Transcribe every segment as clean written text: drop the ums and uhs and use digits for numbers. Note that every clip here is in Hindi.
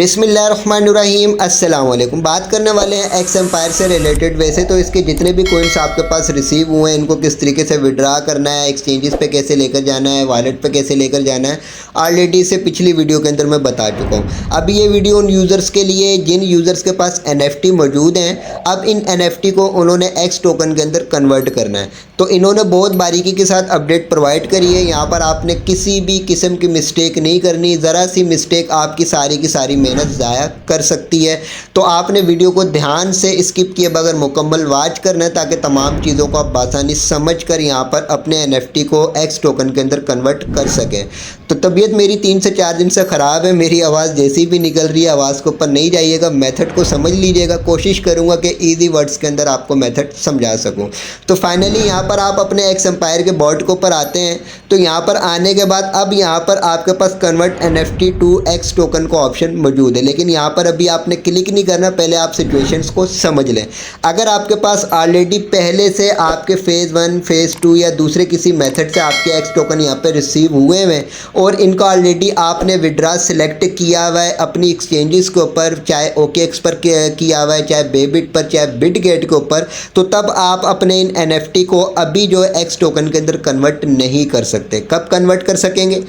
बिस्मिल्लाहिर्रहमानिर्रहीम अस्सलाम वालेकुम। बात करने वाले हैं एक्स एम्पायर से रिलेटेड। वैसे तो इसके जितने भी कोइंस आपके पास रिसीव हुए हैं इनको किस तरीके से विड्रा करना है, एक्सचेंजेस पे कैसे लेकर जाना है, वॉलेट पे कैसे लेकर जाना है, ऑलरेडी इसे पिछली वीडियो के अंदर मैं बता चुका हूँ। अब ये वीडियो उन यूज़र्स के लिए जिन यूज़र्स के पास NFT मौजूद हैं। अब इन NFT को उन्होंने एक्स टोकन के अंदर कन्वर्ट करना है, तो इन्होंने बहुत बारीकी के साथ अपडेट प्रोवाइड करी है। यहाँ पर आपने किसी भी किस्म की मिस्टेक नहीं करनी। ज़रा सी मिस्टेक आपकी सारी की सारी मेहनत ज़ाया कर सकती है। तो आपने वीडियो को ध्यान से स्किप किए बगैर मुकम्मल वॉच करना है ताकि तमाम चीज़ों को आप बासानी समझ कर यहाँ पर अपने NFT को एक्स टोकन के अंदर कन्वर्ट कर सकें। तो तबीयत मेरी 3 से 4 दिन से ख़राब है। मेरी आवाज़ जैसी भी निकल रही है, आवाज़ के ऊपर नहीं जाइएगा, मेथड को समझ लीजिएगा। कोशिश करूँगा कि ईजी वर्ड्स के अंदर आपको मेथड समझा सकूँ। तो फाइनली यहाँ पर आप अपने एक्स एम्पायर के बॉट के ऊपर आते हैं। तो यहाँ पर आने के बाद अब यहाँ पर आपके पास convert NFT to X token का ऑप्शन मौजूद है, लेकिन यहाँ पर अभी आपने क्लिक नहीं करना। पहले आप सिचुएशंस को समझ लें। अगर आपके पास ऑलरेडी पहले से आपके फेज़ 1 फेज़ 2 या दूसरे किसी मेथड से आपके एक्स टोकन यहाँ पर रिसीव हुए हैं और इनका ऑलरेडी आपने विड्रा सेलेक्ट किया हुआ है अपनी एक्सचेंजेस के ऊपर, चाहे OKX पर किया हुआ है, चाहे बेबिट पर, चाहे बिटगेट के ऊपर, तो तब आप अपने इन NFT को अभी जो एक्स टोकन के अंदर कन्वर्ट नहीं कर सकते। कब कन्वर्ट कर सकेंगे?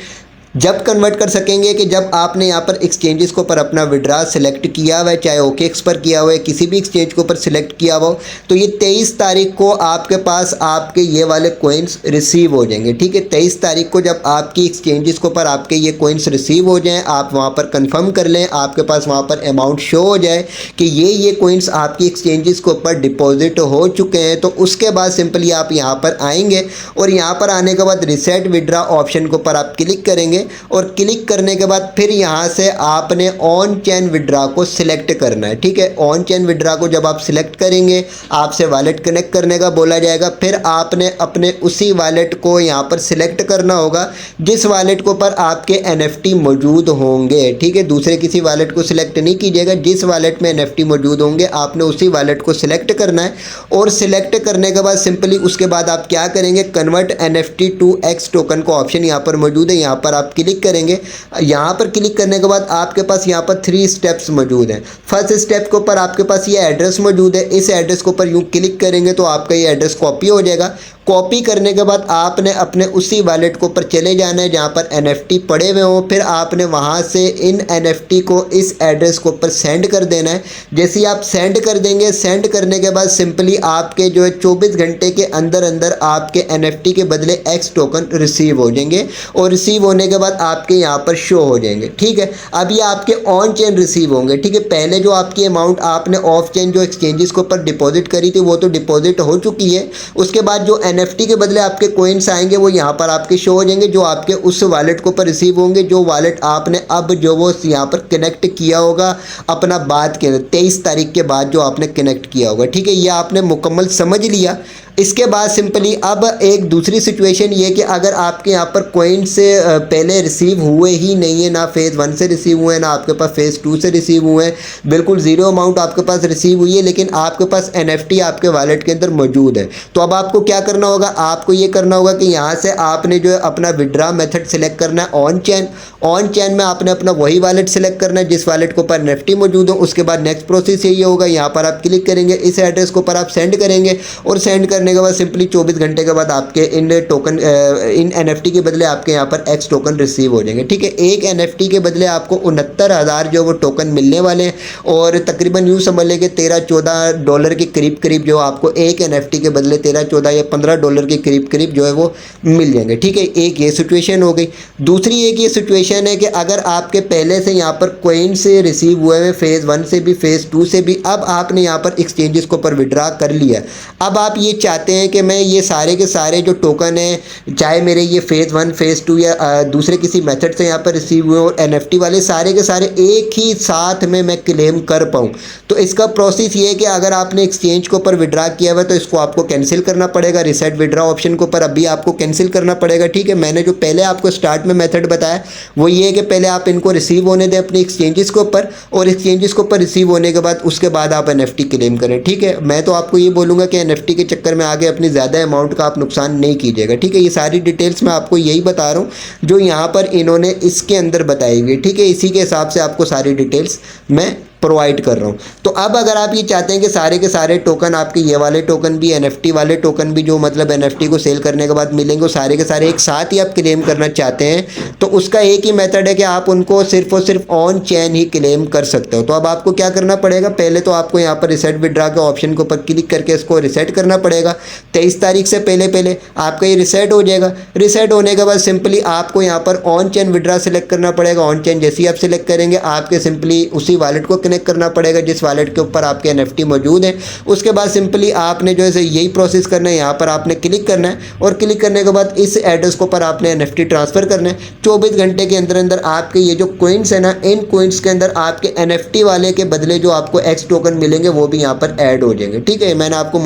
जब कन्वर्ट कर सकेंगे कि जब आपने यहाँ पर एक्सचेंजेस के ऊपर अपना विड्रा सेलेक्ट किया हुआ है, चाहे OKX पर किया हुआ है, किसी भी एक्सचेंज के ऊपर सेलेक्ट किया हुआ हो, तो ये 23 तारीख को आपके पास आपके ये वाले कोइंस रिसीव हो जाएंगे। ठीक है, 23 तारीख को जब आपकी एक्सचेंजेस के ऊपर आपके ये कोइंस रिसीव हो जाएँ, आप वहाँ पर कन्फर्म कर लें, आपके पास वहाँ पर अमाउंट शो हो जाए कि ये कोइंस आपकी एक्सचेंजेस के ऊपर डिपॉजिट हो चुके हैं, तो उसके बाद सिंपली आप यहाँ पर आएंगे और यहाँ पर आने के बाद रिसेट विड्रा ऑप्शन के ऊपर आप क्लिक करेंगे और क्लिक करने के बाद फिर यहाँ से आपने ऑन चेन विड्रा को सिलेक्ट करना है। ठीक है, ऑन चेन विड्रा को जब आप सिलेक्ट करेंगे आपसे वॉलेट कनेक्ट करने का बोला जाएगा। फिर आपने अपने उसी वॉलेट को यहाँ पर सिलेक्ट करना होगा जिस वॉलेट के ऊपर आपके NFT मौजूद होंगे। ठीक है, दूसरे किसी वॉलेट को सिलेक्ट नहीं कीजिएगा। जिस वॉलेट में NFT मौजूद होंगे आपने उसी वॉलेट को सिलेक्ट करना है और सिलेक्ट करने के बाद सिंपली उसके बाद आप क्या करेंगे, convert NFT to X token का ऑप्शन यहाँ पर मौजूद है। यहाँ पर आप क्लिक करेंगे। यहाँ पर क्लिक करने के बाद आपके पास यहाँ पर 3 स्टेप्स मौजूद हैं। फर्स्ट स्टेप के ऊपर आपके पास ये एड्रेस मौजूद है। इस एड्रेस के ऊपर यूँ क्लिक करेंगे तो आपका ये एड्रेस कॉपी हो जाएगा। कॉपी करने के बाद आपने अपने उसी वॉलेट के ऊपर चले जाना है जहाँ पर NFT पड़े हुए हों। फिर आपने वहाँ से इन NFT को इस एड्रेस के ऊपर सेंड कर देना है। जैसे ही आप सेंड कर देंगे, सेंड करने के बाद सिंपली आपके जो है 24 घंटे के अंदर अंदर आपके NFT के बदले एक्स टोकन रिसीव हो जाएंगे और रिसीव होने के बाद आपके यहाँ पर शो हो जाएंगे। ठीक है, अब ये आपके ऑन चेन रिसीव होंगे। ठीक है, पहले जो आपकी अमाउंट आपने ऑफ चेन जो एक्सचेंजेस के ऊपर डिपॉजिट करी थी वो तो डिपॉजिट हो चुकी है। उसके बाद जो NFT के बदले आपके कोइंस आएंगे वो यहाँ पर आपके शो हो जाएंगे, जो आपके उस वॉलेट के ऊपर रिसीव होंगे, जो वॉलेट आपने अब जो वो यहाँ पर कनेक्ट किया होगा अपना बाद के 23 तारीख के बाद जो आपने कनेक्ट किया होगा। ठीक है, ये आपने मुकम्मल समझ लिया। इसके बाद सिंपली अब एक दूसरी सिचुएशन ये कि अगर आपके यहाँ पर कोइन से पहले रिसीव हुए ही नहीं है, ना फेज़ 1 से रिसीव हुए हैं, ना आपके पास फेज़ 2 से रिसीव हुए हैं, बिल्कुल ज़ीरो अमाउंट आपके पास रिसीव हुई है, लेकिन आपके पास NFT आपके वॉलेट के अंदर मौजूद है, तो अब आपको क्या करना होगा, आपको ये करना होगा कि यहाँ से आपने जो है अपना विड्रा मेथड सेलेक्ट करना है ऑन चेन। ऑन चेन में आपने अपना वही वॉलेट सेलेक्ट करना है जिस वॉलेट के ऊपर NFT मौजूद हो। उसके बाद नेक्स्ट प्रोसेस यही होगा, यहाँ पर आप क्लिक करेंगे, इस एड्रेस के ऊपर आप सेंड करेंगे और सेंड करने के बाद सिंपली 24 घंटे के बाद आपके इन NFT के बदले आपके यहाँ पर एक्स टोकन रिसीव हो जाएंगे। ठीक है, एक NFT के बदले आपको 69,000 जो वो टोकन मिलने वाले हैं और तकरीबन यूँ समझ लें कि $13-14 के करीब करीब जो आपको एक NFT के बदले $13-14 या $15 के करीब करीब जो है वो मिल जाएंगे। ठीक है, एक ये सिचुएशन हो गई। दूसरी एक ये सिचुएशन है कि अगर आपके पहले से यहाँ पर कोइन से रिसीव हुए हैं फेज़ 1 से भी फेज़ 2 से भी, अब आपने यहाँ पर एक्सचेंजेस को ऊपर विड्रा कर लिया। अब आप ये चाहते हैं कि मैं ये सारे के सारे जो टोकन हैं, चाहे मेरे ये फेज़ 1 फेज़ 2 या दूसरे किसी मेथड से यहाँ पर रिसीव हुए और NFT वाले सारे के सारे एक ही साथ में मैं क्लेम कर पाऊँ, तो इसका प्रोसेस ये है कि अगर आपने एक्सचेंज के ऊपर विड्रा किया हुआ तो इसको आपको कैंसिल करना पड़ेगा। रिसेट विड्रा ऑप्शन के ऊपर अभी आपको कैंसिल करना पड़ेगा। ठीक है, मैंने जो पहले आपको स्टार्ट में मेथड बताया वो ये है कि पहले आप इनको रिसीव होने दें अपने एक्सचेंजेस के ऊपर और एक्सचेंजेस के ऊपर रिसीव होने के बाद उसके बाद आप NFT क्लेम करें। ठीक है, मैं तो आपको ये बोलूँगा कि NFT के चक्कर में में आगे अपनी ज़्यादा अमाउंट का आप नुकसान नहीं कीजिएगा। ठीक है, ये सारी डिटेल्स मैं आपको यही बता रहा हूँ जो यहाँ पर इन्होंने इसके अंदर बताई हुई है। ठीक है, इसी के हिसाब से आपको सारी डिटेल्स मैं प्रोवाइड कर रहा हूँ। तो अब अगर आप ये चाहते हैं कि सारे के सारे टोकन आपके ये वाले टोकन भी NFT वाले टोकन भी जो मतलब NFT को सेल करने के बाद मिलेंगे वो सारे के सारे एक साथ ही आप क्लेम करना चाहते हैं तो उसका एक ही मेथड है कि आप उनको सिर्फ और सिर्फ ऑन चेन ही क्लेम कर सकते हो। तो अब आपको क्या करना पड़ेगा, पहले तो आपको यहाँ पर रिसेट विड्रा के ऑप्शन के ऊपर क्लिक करके इसको रिसेट करना पड़ेगा। 23 तारीख से पहले पहले आपका ये रिसेट हो जाएगा। रिसेट होने के बाद सिंपली आपको यहाँ पर ऑन चेन विड्रा सेलेक्ट करना पड़ेगा। ऑन चेन जैसे ही आप सिलेक्ट करेंगे आपके सिंपली उसी वॉलेट को कनेक्ट करना पड़ेगा जिस वॉलेट के ऊपर आपके NFT मौजूद है। उसके बाद सिंपली आपने जो है यही प्रोसेस करना है, यहाँ पर आपने क्लिक करना है और क्लिक करने के बाद इस एड्रेस को पर आपने NFT ट्रांसफ़र करना है। 24 घंटे के अंदर अंदर आपके ये जो कोइंस है ना, इन कोइंस के अंदर आपके NFT वाले के बदले जो आपको X टोकन मिलेंगे वो भी यहाँ पर ऐड हो जाएंगे। ठीक है, मैंने आपको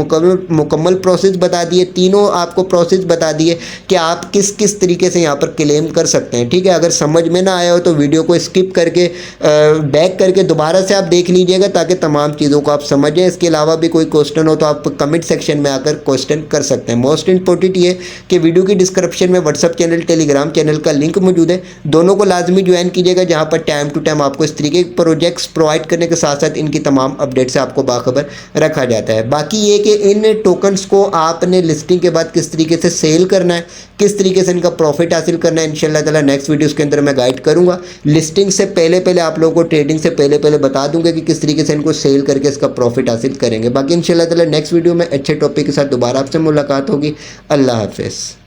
मुकम्मल प्रोसेस बता दिए, तीनों आपको प्रोसेस बता दिए कि आप किस किस तरीके से यहाँ पर क्लेम कर सकते हैं। ठीक है, अगर समझ में ना आया हो तो वीडियो को स्किप करके बैक करके दोबारा से आप देख लीजिएगा ताकि तमाम चीज़ों को आप समझें। इसके अलावा भी कोई क्वेश्चन हो तो आप कमेंट सेक्शन में आकर क्वेश्चन कर सकते हैं। मोस्ट इंपॉर्टेंट ये कि वीडियो की डिस्क्रिप्शन में व्हाट्सअप चैनल टेलीग्राम चैनल का लिंक मौजूद है, दोनों को लाजमी ज्वाइन कीजिएगा जहाँ पर टाइम टू टाइम आपको इस तरीके के प्रोजेक्ट्स प्रोवाइड करने के साथ साथ इनकी तमाम अपडेट से आपको बाखबर रखा जाता है। बाकी ये कि इन टोकन्स को आपने लिस्टिंग के बाद किस तरीके से सेल करना है, किस तरीके से इनका प्रॉफिट हासिल करना है, इंशाल्लाह ताला नेक्स्ट वीडियोस के अंदर मैं गाइड करूंगा। लिस्टिंग से पहले पहले आप लोगों को ट्रेडिंग से पहले पहले बता दूंगा कि किस तरीके से इनको सेल करके इसका प्रॉफिट हासिल करेंगे। बाकी इंशाल्लाह ताला नेक्स्ट वीडियो में अच्छे टॉपिक के साथ दोबारा आपसे मुलाकात होगी। अल्लाह हाफिज़।